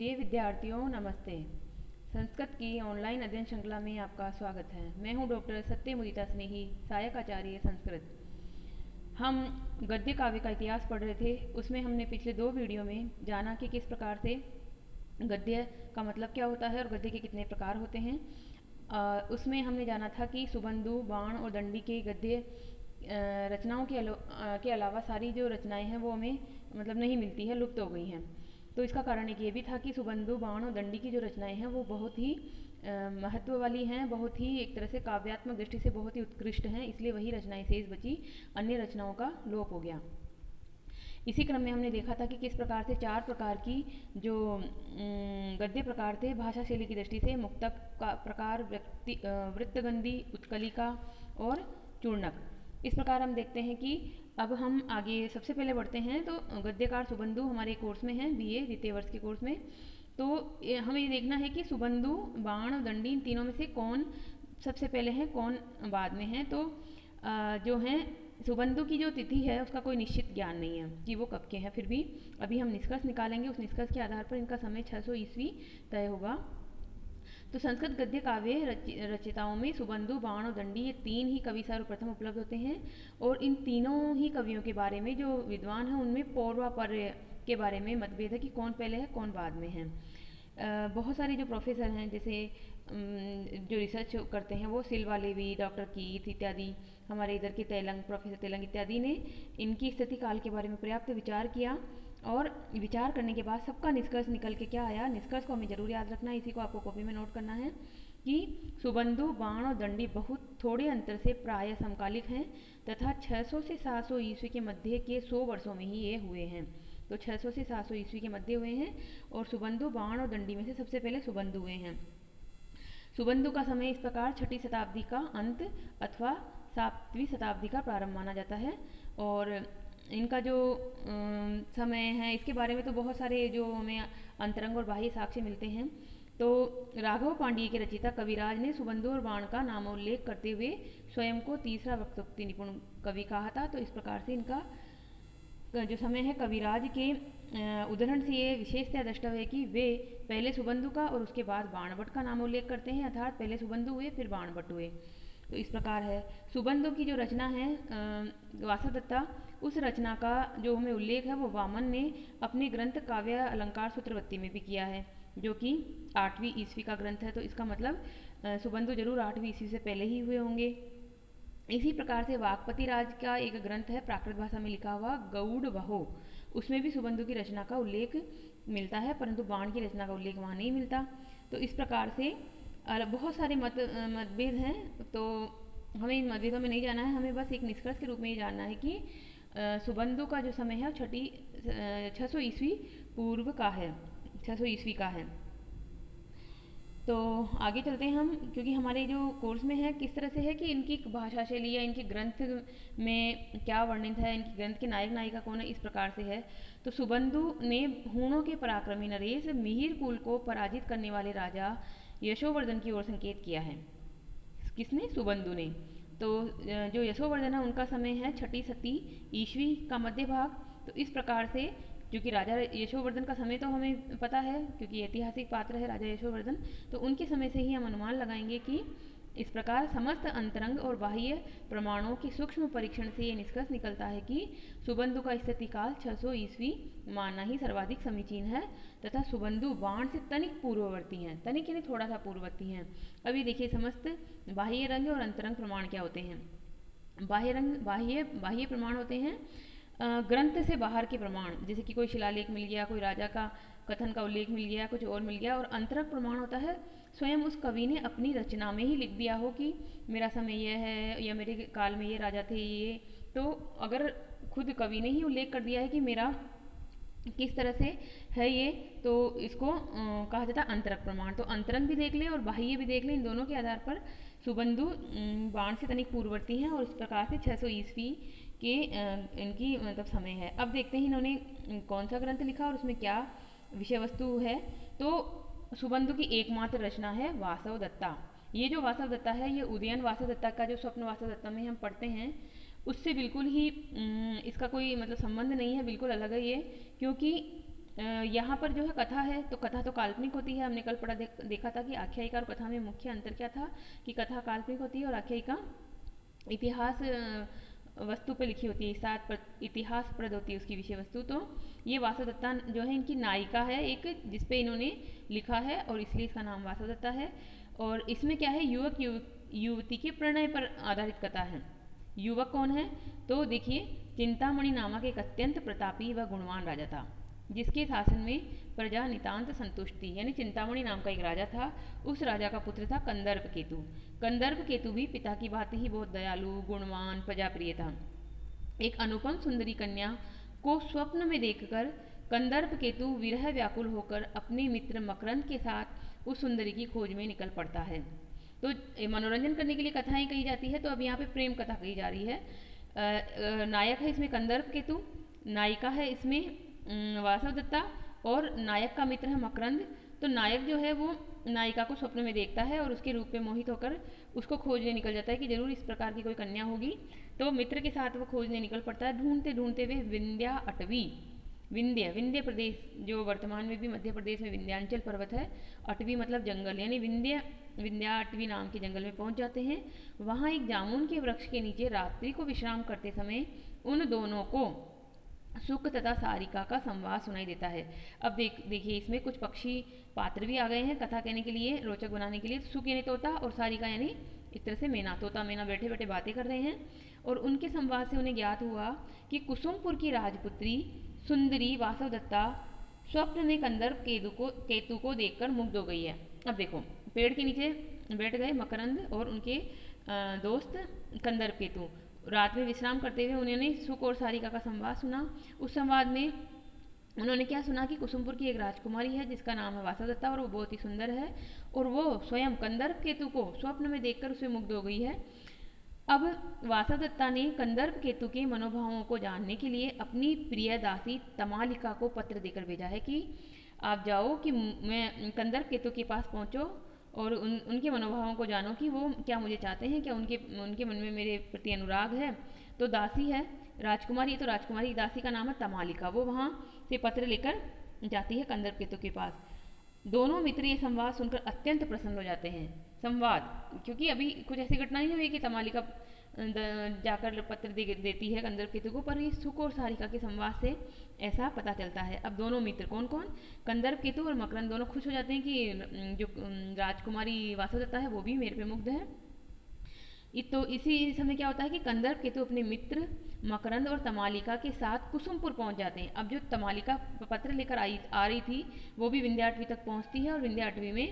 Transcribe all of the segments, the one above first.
प्रिय विद्यार्थियों नमस्ते। संस्कृत की ऑनलाइन अध्ययन श्रृंखला में आपका स्वागत है। मैं हूं डॉक्टर सत्यमुदिता स्नेही, सहायक आचार्य संस्कृत। हम गद्य काव्य का इतिहास पढ़ रहे थे। उसमें हमने पिछले 2 वीडियो में जाना कि किस प्रकार से गद्य का मतलब क्या होता है और गद्य के कितने प्रकार होते हैं। उसमें हमने जाना था कि सुबंधु, बाण और दंडी के गद्य रचनाओं के अलावा सारी जो रचनाएं हैं वो हमें मतलब नहीं मिलती है, लुप्त हो गई हैं। तो इसका कारण एक ये भी था कि सुबंधु, बाण और दंडी की जो रचनाएं हैं वो बहुत ही महत्व वाली हैं, बहुत ही एक तरह से काव्यात्मक दृष्टि से बहुत ही उत्कृष्ट हैं, इसलिए वही रचनाएं शेष बची, अन्य रचनाओं का लोप हो गया। इसी क्रम में हमने देखा था कि किस प्रकार से 4 प्रकार की जो गद्य प्रकार थे भाषा शैली की दृष्टि से, मुक्तक का प्रकार, वृत्तगंधी, उत्कलिका और चूर्णक। इस प्रकार हम देखते हैं कि अब हम आगे सबसे पहले बढ़ते हैं। तो गद्यकार सुबंधु हमारे कोर्स में है, बीए द्वितीय वर्ष के कोर्स में। तो हमें ये देखना है कि सुबंधु, बाण और दंडी इन तीनों में से कौन सबसे पहले है, कौन बाद में है। तो जो हैं सुबंधु की जो तिथि है उसका कोई निश्चित ज्ञान नहीं है कि वो कब के हैं। फिर भी अभी हम निष्कर्ष निकालेंगे, उस निष्कर्ष के आधार पर इनका समय 600 ईस्वी तय होगा। तो संस्कृत गद्य काव्य रचयिताओं में सुबंधु, बाण और दंडी ये 3 ही कवि सर्वप्रथम उपलब्ध होते हैं। और इन तीनों ही कवियों के बारे में जो विद्वान हैं उनमें पौर्वापर्य के बारे में मतभेद है कि कौन पहले है कौन बाद में है। बहुत सारे जो प्रोफेसर हैं, जैसे जो रिसर्च करते हैं वो सिल्वा लेवी, डॉक्टर कीथ इत्यादि, हमारे इधर के तेलंग, प्रोफेसर तेलंग इत्यादि ने इनकी स्थिति काल के बारे में पर्याप्त विचार किया। और विचार करने के बाद सबका निष्कर्ष निकल के क्या आया, निष्कर्ष को हमें जरूर याद रखना है, इसी को आपको कॉपी में नोट करना है कि सुबंधु, बाण और दंडी बहुत थोड़े अंतर से प्राय समकालिक हैं तथा 600 से 700 ईस्वी के मध्य के 100 वर्षों में ही ये हुए हैं। तो 600 से 700 ईस्वी के मध्य हुए हैं और सुबंधु, बाण और दंडी में से सबसे पहले सुबंधु हुए हैं। सुबंधु का समय इस प्रकार 6ठी शताब्दी का अंत अथवा 7वीं शताब्दी का प्रारंभ माना जाता है। और इनका जो समय है इसके बारे में तो बहुत सारे जो हमें अंतरंग और बाह्य साक्ष्य मिलते हैं। तो राघव पांडिय के रचयिता कविराज ने सुबंधु और बाण का नामोल्लेख करते हुए स्वयं को तीसरा वक्तोक्ति निपुण कवि कहा था। तो इस प्रकार से इनका जो समय है कविराज के उदाहरण से ये विशेषतः दृष्टव्य है कि वे पहले सुबंधु का और उसके बाद बाणभट्ट का नामोल्लेख करते हैं, अर्थात पहले सुबंधु हुए फिर बाणभट्ट हुए। तो इस प्रकार है सुबंधु की जो रचना है वासवदत्ता, उस रचना का जो हमें उल्लेख है वो वामन ने अपने ग्रंथ काव्य अलंकार सूत्रवत्ती में भी किया है, जो कि 8वीं ईस्वी का ग्रंथ है। तो इसका मतलब सुबंधु जरूर 8वीं ईस्वी से पहले ही हुए होंगे। इसी प्रकार से वाकपति राज का एक ग्रंथ है प्राकृत भाषा में लिखा हुआ गौड़ वहो, उसमें भी सुबंधु की रचना का उल्लेख मिलता है, परंतु बाण की रचना का उल्लेख वहाँ नहीं मिलता। तो इस प्रकार से बहुत सारे मतभेद हैं। तो हमें इन मतभेदों में नहीं जाना है, हमें बस एक निष्कर्ष के रूप में ये जानना है कि सुबंधु का जो समय है 600 ईस्वी पूर्व का है, 600 ईस्वी का है। तो आगे चलते हैं हम, क्योंकि हमारे जो कोर्स में है किस तरह से है कि इनकी भाषा शैली या इनके ग्रंथ में क्या वर्णित है, इनके ग्रंथ के नायक नायिका कौन है, इस प्रकार से है। तो सुबंधु ने हूणों के पराक्रमी नरेश मिहिर कुल को पराजित करने वाले राजा यशोवर्धन की ओर संकेत किया है। किसने? सुबंधु ने। तो जो यशोवर्धन है उनका समय है 6ठी शती ईस्वी का मध्य भाग। तो इस प्रकार से क्योंकि राजा यशोवर्धन का समय तो हमें पता है क्योंकि ऐतिहासिक पात्र है राजा यशोवर्धन, तो उनके समय से ही हम अनुमान लगाएंगे कि इस प्रकार समस्त अंतरंग और बाह्य प्रमाणों के सूक्ष्म परीक्षण से ये निष्कर्ष निकलता है कि सुबंधु का स्थिति काल 600 ईस्वी मानना ही सर्वाधिक समीचीन है तथा सुबंधु बाण से तनिक पूर्ववर्ती हैं, तनिक यानी थोड़ा सा पूर्ववर्ती हैं। अभी देखिए समस्त बाह्य रंग और अंतरंग प्रमाण क्या होते हैं। बाह्य प्रमाण होते हैं ग्रंथ से बाहर के प्रमाण, जैसे कि कोई शिलालेख मिल गया, कोई राजा का कथन का उल्लेख मिल गया, कुछ और मिल गया। और अंतरंग प्रमाण होता है स्वयं उस कवि ने अपनी रचना में ही लिख दिया हो कि मेरा समय यह है या मेरे काल में ये राजा थे ये। तो अगर खुद कवि ने ही उल्लेख कर दिया है कि मेरा किस तरह से है ये, तो इसको कहा जाता है अंतरंग प्रमाण। तो अंतरंग भी देख लें और बाह्य भी देख लें, इन दोनों के आधार पर सुबंधु बाण से तनिक पूर्ववर्ती हैं और इस प्रकार से 600 ईस्वी के इनकी मतलब समय है। अब देखते हैं इन्होंने कौन सा ग्रंथ लिखा और उसमें क्या विषय वस्तु है। तो सुबंधु की एकमात्र रचना है वासवदत्ता। ये जो वासवदत्ता है ये उदयन वासवदत्ता का जो स्वप्न वासवदत्ता में हम पढ़ते हैं उससे बिल्कुल ही इसका कोई मतलब संबंध नहीं है, बिल्कुल अलग है ये। क्योंकि यहाँ पर जो है कथा है, तो कथा तो काल्पनिक होती है। हमने कल देखा था कि आख्यायिका और कथा में मुख्य अंतर क्या था, कि कथा काल्पनिक होती है और आख्यायिका इतिहास वस्तु पे लिखी होती है, इतिहास प्रद होती है उसकी विषय वस्तु। तो ये वासवदत्ता जो है इनकी नायिका है एक, जिसपे इन्होंने लिखा है और इसलिए इसका नाम वासवदत्ता है। और इसमें क्या है, युवती के प्रणय पर आधारित कथा है। युवक कौन है, तो देखिए चिंतामणि नामक एक अत्यंत प्रतापी व गुणवान राजा था, जिसके शासन में प्रजा नितांत संतुष्ट थी। यानी चिंतामणि नाम का एक राजा था, उस राजा का पुत्र था कंदर्प केतु। कंदर्प केतु भी पिता की भांति ही बहुत दयालु, गुणवान, प्रजाप्रिय था। एक अनुपम सुंदरी कन्या को स्वप्न में देखकर कंदर्प केतु विरह व्याकुल होकर अपने मित्र मकरंद के साथ उस सुंदरी की खोज में निकल पड़ता है। तो मनोरंजन करने के लिए कथाएं कही जाती है, तो अब यहाँ पे प्रेम कथा कही जा रही है। नायक है इसमें कंदर्प केतु, नायिका है इसमें वासवदत्ता, और नायक का मित्र है मकरंद। तो नायक जो है वो नायिका को स्वप्न में देखता है और उसके रूप में मोहित होकर उसको खोजने निकल जाता है कि जरूर इस प्रकार की कोई कन्या होगी। तो वो मित्र के साथ वो खोजने निकल पड़ता है। ढूंढते ढूंढते वे विंध्य प्रदेश, जो वर्तमान में भी मध्य प्रदेश में विंध्यांचल पर्वत है, अटवी मतलब जंगल, यानी विंध्याटवी नाम के जंगल में पहुंच जाते हैं। वहां एक जामुन के वृक्ष के नीचे रात्रि को विश्राम करते समय उन दोनों को सुख तथा सारिका का संवाद सुनाई देता है। अब देखिए इसमें कुछ पक्षी पात्र भी आ गए हैं कथा कहने के लिए, रोचक बनाने के लिए। सुख यानी तोता और सारिका यानी इस तरह से मैना, तोता मैना बैठे बैठे बातें कर रहे हैं। और उनके संवाद से उन्हें ज्ञात हुआ कि कुसुमपुर की राजपुत्री सुंदरी वासवदत्ता स्वप्न में कंदर्प केतु को देखकर मुग्ध हो गई है। अब देखो पेड़ के नीचे बैठ गए मकरंद और उनके दोस्त कंदर्प केतु। रात में विश्राम करते हुए उन्होंने सुख और सारिका का संवाद सुना। उस संवाद में उन्होंने क्या सुना कि कुसुमपुर की एक राजकुमारी है जिसका नाम है वासवदत्ता, और वो बहुत ही सुंदर है, और वो स्वयं कंदर्प केतु को स्वप्न में देखकर उससे मुग्ध हो गई है। अब वासवदत्ता ने कंदर्प केतु के मनोभावों को जानने के लिए अपनी प्रिय दासी तमालिका को पत्र देकर भेजा है कि आप जाओ कि मैं कंदर्प केतु के पास पहुंचो और उनके मनोभावों को जानो कि वो क्या मुझे चाहते हैं, क्या उनके मन में मेरे प्रति अनुराग है। तो दासी है राजकुमारी, तो राजकुमारी दासी का नाम है तमालिका। वो वहाँ से पत्र लेकर जाती है कंदर्प केतु के पास। दोनों मित्र ये संवाद सुनकर अत्यंत प्रसन्न हो जाते हैं। संवाद, क्योंकि अभी कुछ ऐसी घटना नहीं हुई कि तमालिका जाकर पत्र देती है कंदर्प केतु को, पर ये सुख और सारिका के संवाद से ऐसा पता चलता है। अब दोनों मित्र कौन कौन, कंदर्प केतु और मकरंद, दोनों खुश हो जाते हैं कि जो राजकुमारी वासवदत्ता है वो भी मेरे पे मुग्ध है। तो इसी समय क्या होता है कि कंदर्प केतु अपने मित्र मकरंद और तमालिका के साथ कुसुमपुर पहुंच जाते हैं। अब जो तमालिका पत्र लेकर आ रही थी वो भी विंध्याटवी तक पहुंचती है, और विंध्याटवी में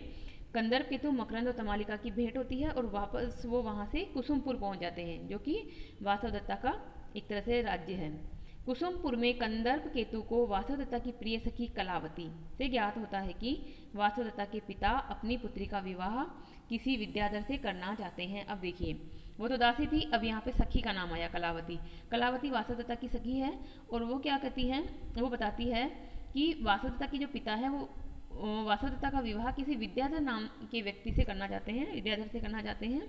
कंदर्प केतु मकरंद और तमालिका की भेंट होती है, और वापस वो वहाँ से कुसुमपुर पहुँच जाते हैं, जो कि वासवदत्ता का एक तरह से राज्य है। कुसुमपुर में कंदर्प केतु को वासवदत्ता की प्रिय सखी कलावती से ज्ञात होता है कि वासवदत्ता के पिता अपनी पुत्री का विवाह किसी विद्याधर से करना चाहते हैं। अब देखिए वो तो दासी थी, अब यहाँ पे सखी का नाम आया कलावती। कलावती वासवदत्ता की सखी है, और वो क्या कहती है, वो बताती है कि वासवदत्ता की जो पिता है वो वासवदत्ता का विवाह किसी विद्याधर नाम के व्यक्ति से करना चाहते हैं।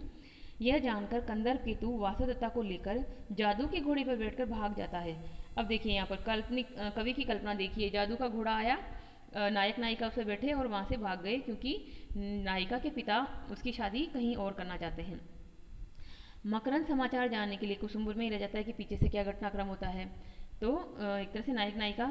यह जानकर कंदर्प केतु वासवदत्ता को लेकर जादू के घोड़े पर बैठकर भाग जाता है। अब देखिए यहाँ पर कवि की कल्पना देखिए, जादू का घोड़ा आया, नायक नायिका उससे बैठे और वहाँ से भाग गए, क्योंकि नायिका के पिता उसकी शादी कहीं और करना चाहते हैं। मकरंद समाचार जानने के लिए कुसुमपुर में ही रह जाता है कि पीछे से क्या घटनाक्रम होता है। तो एक तरह से नायक नायिका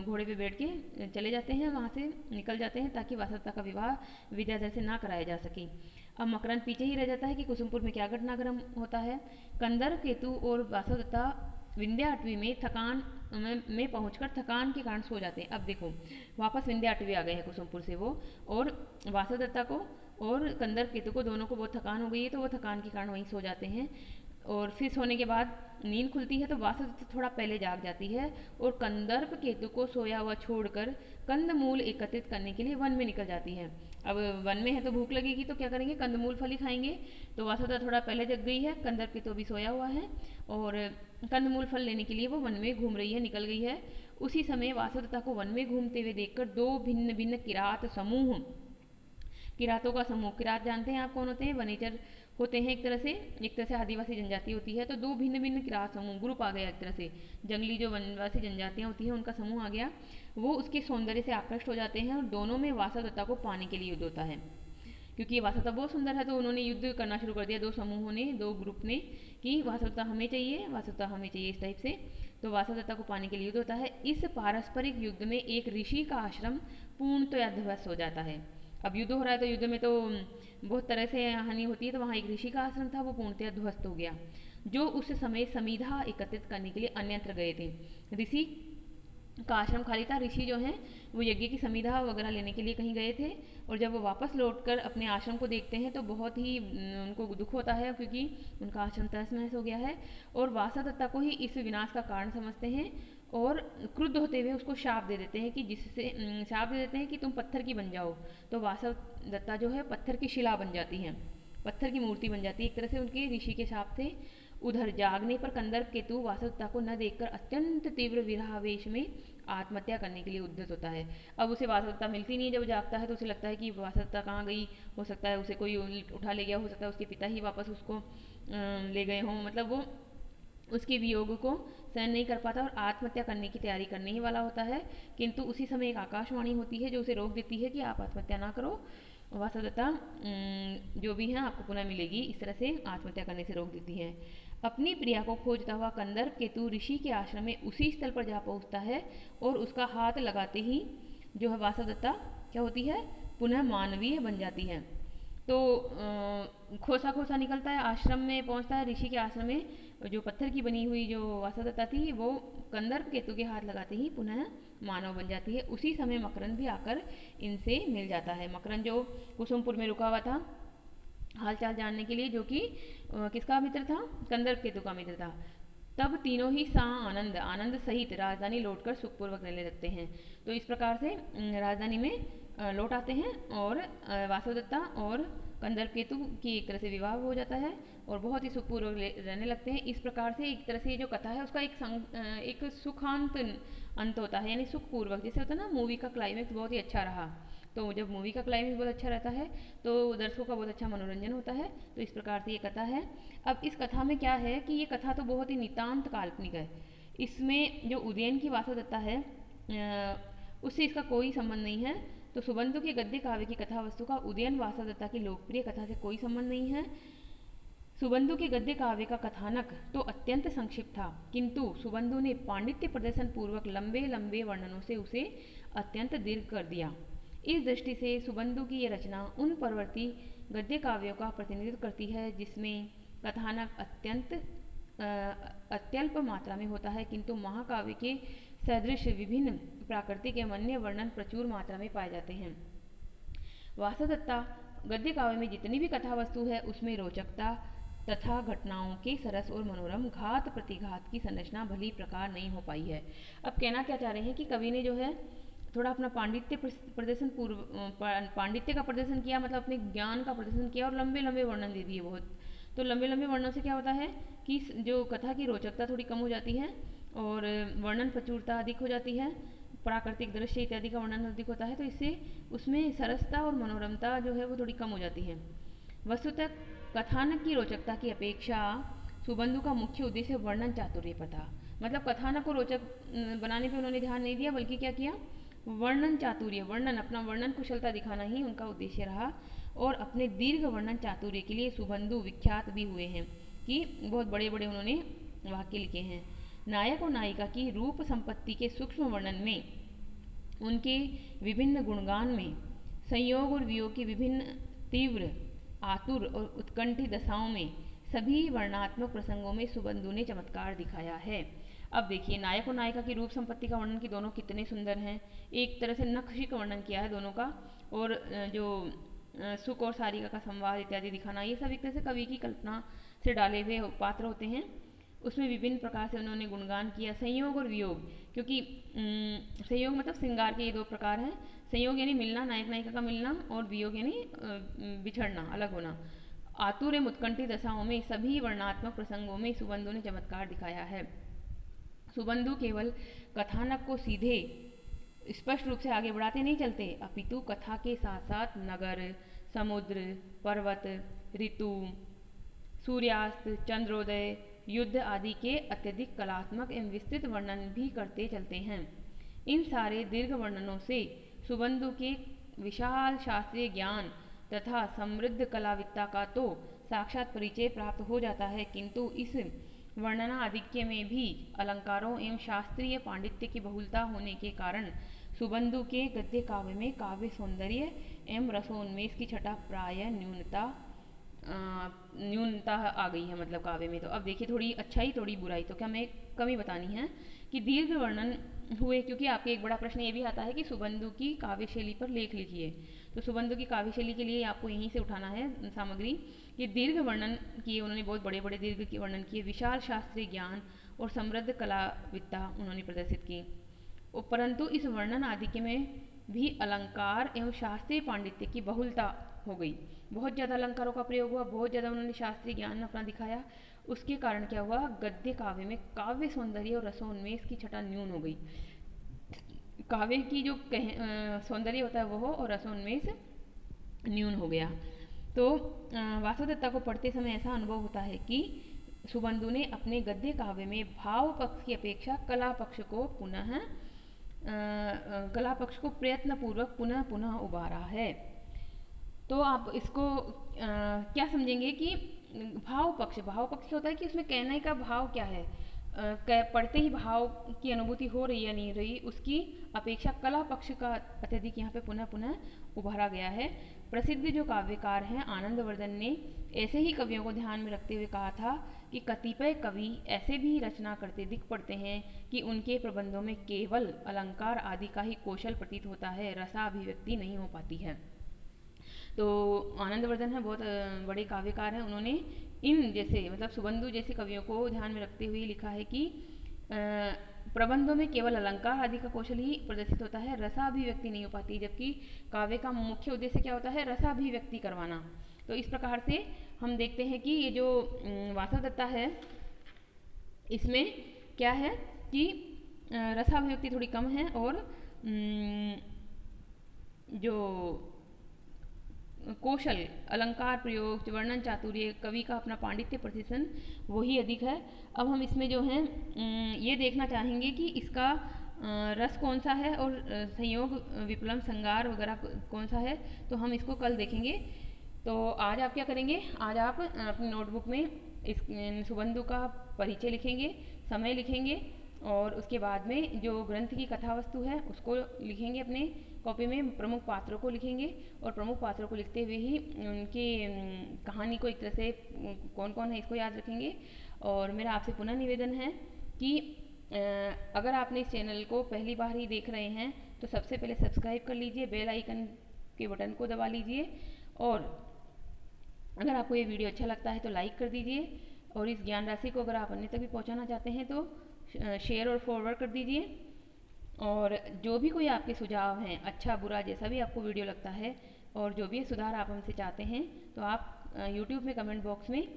घोड़े पे बैठ के चले जाते हैं, वहाँ से निकल जाते हैं ताकि वासवदत्ता का विवाह विद्याधर से ना कराया जा सके। अब मकरंद पीछे ही रह जाता है कि कुसुमपुर में क्या घटनाक्रम होता है। कंदर्प केतु और वासवदत्ता विंध्याटवी में में पहुंचकर थकान के कारण सो जाते हैं। अब देखो वापस विंध्याटवी आ गए हैं कुसुमपुर से वो, और वासवदत्ता को और कंदर्प केतु को दोनों को बहुत थकान हो गई है, तो वो थकान के कारण वहीं सो जाते हैं। और फिर सोने के बाद नींद खुलती है तो वासवदत्ता थोड़ा पहले जाग जाती है और कंदर्प केतु को सोया हुआ छोड़कर कंदमूल एकत्रित करने के लिए वन में निकल जाती है। अब वन में है तो भूख लगेगी, तो क्या करेंगे, कंदमूल फल ही खाएंगे। तो वासवदत्ता थोड़ा पहले जग गई है, कंदर्प केतु अभी सोया हुआ है, और कंदमूल फल लेने के लिए वो वन में घूम रही है, निकल गई है। उसी समय वासवदत्ता को वन में घूमते हुए देखकर दो किरातों का समूह, किरात जानते हैं आप कौन होते हैं, वनेचर होते हैं एक तरह से आदिवासी जनजाति होती है, तो दो भिन्न भिन्न किरात समूह ग्रुप आ गया एक तरह से। जंगली जो वनवासी जनजातियाँ होती हैं उनका समूह आ गया, वो उसके सौंदर्य से आकृष्ट हो जाते हैं और दोनों में वासवदत्ता को पाने के लिए युद्ध होता है। क्योंकि वासवदत्ता बहुत सुंदर है तो उन्होंने युद्ध करना शुरू कर दिया, दो समूहों ने, दो ग्रुप ने, कि वासवदत्ता हमें चाहिए, वासवदत्ता हमें चाहिए, इस टाइप से। तो वासवदत्ता को पाने के लिए युद्ध होता है। इस पारस्परिक युद्ध में एक ऋषि का आश्रम पूर्णतया ध्वस्त हो जाता है। अब युद्ध हो रहा है तो युद्ध में तो बहुत तरह से हानि होती है, तो वहाँ एक ऋषि का आश्रम था, वो पूर्णतया ध्वस्त हो गया, जो उस समय समीधा एकत्रित करने के लिए अन्यत्र गए थे। ऋषि का आश्रम खाली था, ऋषि जो हैं वो यज्ञ की समीधा वगैरह लेने के लिए कहीं गए थे, और जब वो वापस लौटकर अपने आश्रम को देखते हैं तो बहुत ही उनको दुख होता है, क्योंकि उनका आश्रम तहस नहस हो गया है, और वासवदत्ता को ही इस विनाश का कारण समझते हैं, और क्रुद्ध होते हुए उसको शाप दे देते हैं कि जिससे शाप दे देते हैं कि तुम पत्थर की बन जाओ। तो वासवदत्ता जो है पत्थर की शिला बन जाती हैं, पत्थर की मूर्ति बन जाती है, एक तरह से उनके ऋषि के शाप से। उधर जागने पर कंदर्प केतु वासवदत्ता को न देखकर अत्यंत तीव्र विरहावेश में आत्महत्या करने के लिए उद्यत होता है। अब उसे वासवदत्ता मिलती नहीं है, जब वो जागता है तो उसे लगता है कि वासवदत्ता कहाँ गई, हो सकता है उसे कोई उठा ले गया, हो सकता है उसके पिता ही वापस उसको ले गए हों, मतलब वो उसके वियोग को सहन नहीं कर पाता और आत्महत्या करने की तैयारी करने ही वाला होता है। किंतु उसी समय एक आकाशवाणी होती है जो उसे रोक देती है कि आप आत्महत्या ना करो, वासवदत्ता जो भी है आपको पुनः मिलेगी, इस तरह से आत्महत्या करने से रोक देती है। अपनी प्रिया को खोजता हुआ कंदर्प केतु ऋषि के आश्रम में उसी स्थल पर जा पहुंचता है, और उसका हाथ लगाते ही जो है वासवदत्ता क्या होती है, पुनः मानवीय बन जाती है। तो खोसा खोसा निकलता है, आश्रम में पहुंचता है, ऋषि के आश्रम में जो पत्थर की बनी हुई जो वासवदत्ता थी वो कंदर्प केतु के हाथ लगाते ही पुनः मानव बन जाती है। उसी समय मकरंद भी आकर इनसे मिल जाता है। मकरंद जो कुसुमपुर में रुका हुआ था हालचाल जानने के लिए, जो कि किसका मित्र था, कंदर्प केतु का मित्र था। तब तीनों ही आनंद आनंद सहित राजधानी लौटकर सुखपूर्वक रहने लगते हैं। तो इस प्रकार से राजधानी में लौट आते हैं, और वासवदत्ता और कंदर्प केतु की एक तरह से विवाह हो जाता है और बहुत ही सुखपूर्वक रहने लगते हैं। इस प्रकार से एक तरह से ये जो कथा है उसका एक सुखांत अंत होता है, यानी सुखपूर्वक, जैसे होता है ना मूवी का क्लाइमेक्स बहुत ही अच्छा रहा। तो जब मूवी का क्लाइमेक्स बहुत अच्छा रहता है तो दर्शकों का बहुत अच्छा मनोरंजन होता है। तो इस प्रकार से ये कथा है। अब इस कथा में क्या है कि ये कथा तो बहुत ही नितांत काल्पनिक है। इसमें जो उदयन की वासवदत्ता है उससे इसका कोई संबंध नहीं है। तो सुबंधु के गद्य काव्य की कथा वस्तु का उदयन वासवदत्ता की लोकप्रिय कथा से कोई संबंध नहीं है। सुबंधु के गद्य काव्य का कथानक तो अत्यंत संक्षिप्त था, किंतु सुबंधु ने पांडित्य प्रदर्शन पूर्वक लंबे लंबे वर्णनों से उसे अत्यंत दीर्घ कर दिया। इस दृष्टि से सुबंधु की यह रचना उन परवर्ती गद्य काव्यों का प्रतिनिधित्व करती है जिसमें कथानक अत्यल्प मात्रा में होता है, किंतु महाकाव्य के सदृश विभिन्न प्राकृतिक एवं अन्य वर्णन प्रचुर मात्रा में पाए जाते हैं। वासवदत्ता गद्य काव्य में जितनी भी कथा वस्तु है उसमें रोचकता तथा घटनाओं के सरस और मनोरम घात प्रतिघात की संरचना भली प्रकार नहीं हो पाई है। अब कहना क्या चाह रहे हैं कि कवि ने जो है थोड़ा अपना पांडित्य का प्रदर्शन किया, मतलब अपने ज्ञान का प्रदर्शन किया और लंबे लंबे वर्णन दे दिए बहुत। तो लंबे लंबे वर्णनों से क्या होता है कि जो कथा की रोचकता थोड़ी कम हो जाती है और वर्णन प्रचुरता अधिक हो जाती है, प्राकृतिक दृश्य इत्यादि का वर्णन अधिक होता है, तो इससे उसमें सरसता और मनोरमता जो है वो थोड़ी कम हो जाती है। वस्तुतः कथानक की रोचकता की अपेक्षा सुबंधु का मुख्य उद्देश्य वर्णन चातुर्य पर था। मतलब कथानक को रोचक बनाने पर उन्होंने ध्यान नहीं दिया, बल्कि क्या किया, वर्णन चातुर्य, अपना वर्णन कुशलता दिखाना ही उनका उद्देश्य रहा। और अपने दीर्घ वर्णन चातुर्य के लिए सुबंधु विख्यात भी हुए हैं कि बहुत बड़े बड़े उन्होंने वाक्य लिखे हैं। नायक और नायिका की रूप संपत्ति के सूक्ष्म वर्णन में, उनके विभिन्न गुणगान में, संयोग और वियोग की विभिन्न तीव्र, आतुर और उत्कंठी दशाओं में, सभी वर्णात्मक प्रसंगों में सुबंधु ने चमत्कार दिखाया है। अब देखिए नायक और नायिका की रूप संपत्ति का वर्णन कि दोनों कितने सुंदर हैं, एक तरह से नखशिक वर्णन किया है दोनों का, और जो सुख और सारिका का संवाद इत्यादि दिखाना, ये सब एक तरह से कवि की कल्पना से डाले हुए पात्र होते हैं। उसमें विभिन्न प्रकार से उन्होंने गुणगान किया। संयोग और वियोग, क्योंकि संयोग मतलब श्रृंगार के ये दो प्रकार हैं। संयोग यानी मिलना, नायक नायिका का मिलना, और वियोग यानी बिछड़ना, अलग होना। आतुर एवं उत्कंठी दशाओं में, सभी वर्णात्मक प्रसंगों में सुबंधु ने चमत्कार दिखाया है। सुबंधु केवल कथानक को सीधे स्पष्ट रूप से आगे बढ़ाते नहीं चलते, अपितु कथा के साथ साथ नगर, समुद्र, पर्वत, ऋतु, सूर्यास्त, चंद्रोदय, युद्ध आदि के अत्यधिक कलात्मक एवं विस्तृत वर्णन भी करते चलते हैं। इन सारे दीर्घ वर्णनों से सुबंधु के विशाल शास्त्रीय ज्ञान तथा समृद्ध कलाविद्ता का तो साक्षात परिचय प्राप्त हो जाता है, किंतु इस वर्णनाधिक्य में भी अलंकारों एवं शास्त्रीय पांडित्य की बहुलता होने के कारण सुबंधु के गद्य काव्य में काव्य सौंदर्य एवं रसोन्मेष की छटा प्राय न्यूनता आ गई है, मतलब काव्य में। तो अब देखिए, थोड़ी अच्छाई थोड़ी बुराई, तो क्या हमें कमी बतानी है कि दीर्घ वर्णन हुए, क्योंकि आपके एक बड़ा प्रश्न ये भी आता है कि सुबंधु की काव्य शैली पर लेख लिखिए। तो सुबंधु की काव्य शैली के लिए आपको यहीं से उठाना है सामग्री कि दीर्घ वर्णन किए उन्होंने, बहुत बड़े बड़े दीर्घ के वर्णन किए, विशाल शास्त्रीय ज्ञान और समृद्ध कलाविद्ता उन्होंने प्रदर्शित की। परंतु इस वर्णन आदि में भी अलंकार एवं शास्त्रीय पांडित्य की बहुलता हो गई। बहुत ज़्यादा अलंकारों का प्रयोग हुआ, बहुत ज़्यादा उन्होंने शास्त्रीय ज्ञान अपना दिखाया। उसके कारण क्या हुआ, गद्य काव्य में काव्य सौंदर्य और रसोन्मेष की छटा न्यून हो गई। काव्य की जो सौंदर्य होता है वो और रसोन्मेष न्यून हो गया। तो वासवदत्ता को पढ़ते समय ऐसा अनुभव होता है कि सुबंधु ने अपने गद्य काव्य में भाव पक्ष की अपेक्षा कला पक्ष को प्रयत्न पूर्वक पुनः पुनः उभारा है। तो आप इसको क्या समझेंगे कि भाव पक्ष क्या होता है कि उसमें कहने का भाव क्या है, पढ़ते ही भाव की अनुभूति हो रही या नहीं रही, उसकी अपेक्षा कला पक्ष का अत्यधिक यहाँ पे पुनः पुनः उभारा गया है। प्रसिद्ध जो काव्यकार हैं आनंदवर्धन ने ऐसे ही कवियों को ध्यान में रखते हुए कहा था कि कतिपय कवि ऐसे भी रचना करते दिख पड़ते हैं कि उनके प्रबंधों में केवल अलंकार आदि का ही कौशल प्रतीत होता है, रसाभिव्यक्ति नहीं हो पाती है। तो आनंदवर्धन है, बहुत बड़े काव्यकार हैं, उन्होंने इन जैसे मतलब सुबंधु जैसे कवियों को ध्यान में रखते हुए लिखा है कि प्रबंधों में केवल अलंकार आदि का कौशल ही प्रदर्शित होता है, रसाभिव्यक्ति नहीं हो पाती, जबकि काव्य का मुख्य उद्देश्य क्या होता है, रसाभिव्यक्ति करवाना। तो इस प्रकार से हम देखते हैं कि ये जो वासवदत्ता है इसमें क्या है कि रसाभिव्यक्ति थोड़ी कम है और जो कौशल, अलंकार प्रयोग, वर्णन चातुर्य, कवि का अपना पांडित्य प्रदर्शन वही अधिक है। अब हम इसमें जो है ये देखना चाहेंगे कि इसका रस कौन सा है और संयोग, विप्लव, संगार वगैरह कौन सा है, तो हम इसको कल देखेंगे। तो आज आप क्या करेंगे, आज आप अपनी नोटबुक में इस सुबंधु का परिचय लिखेंगे, समय लिखेंगे और उसके बाद में जो ग्रंथ की कथा वस्तु है उसको लिखेंगे, अपने कॉपी में प्रमुख पात्रों को लिखेंगे और प्रमुख पात्रों को लिखते हुए ही उनकी कहानी को एक तरह से कौन कौन है इसको याद रखेंगे। और मेरा आपसे पुनः निवेदन है कि अगर आपने इस चैनल को पहली बार ही देख रहे हैं तो सबसे पहले सब्सक्राइब कर लीजिए, बेल आइकन के बटन को दबा लीजिए और अगर आपको ये वीडियो अच्छा लगता है तो लाइक कर दीजिए और इस ज्ञान राशि को अगर आप अन्य तक भी पहुँचाना चाहते हैं तो शेयर और फॉरवर्ड कर दीजिए। और जो भी कोई आपके सुझाव हैं, अच्छा बुरा जैसा भी आपको वीडियो लगता है और जो भी सुधार आप हमसे चाहते हैं तो आप यूट्यूब में कमेंट बॉक्स में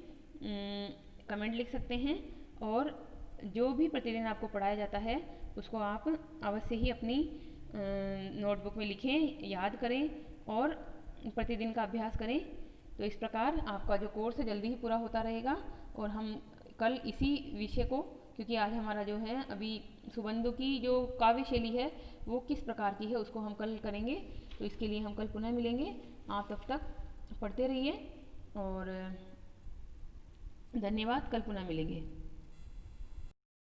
कमेंट लिख सकते हैं और जो भी प्रतिदिन आपको पढ़ाया जाता है उसको आप अवश्य ही अपनी नोटबुक में लिखें, याद करें और प्रतिदिन का अभ्यास करें। तो इस प्रकार आपका जो कोर्स है जल्दी ही पूरा होता रहेगा और हम कल इसी विषय को, क्योंकि आज हमारा जो है अभी सुबंधु की जो काव्य शैली है वो किस प्रकार की है उसको हम कल करेंगे। तो इसके लिए हम कल पुनः मिलेंगे। आप तब तक पढ़ते रहिए और धन्यवाद, कल पुनः मिलेंगे।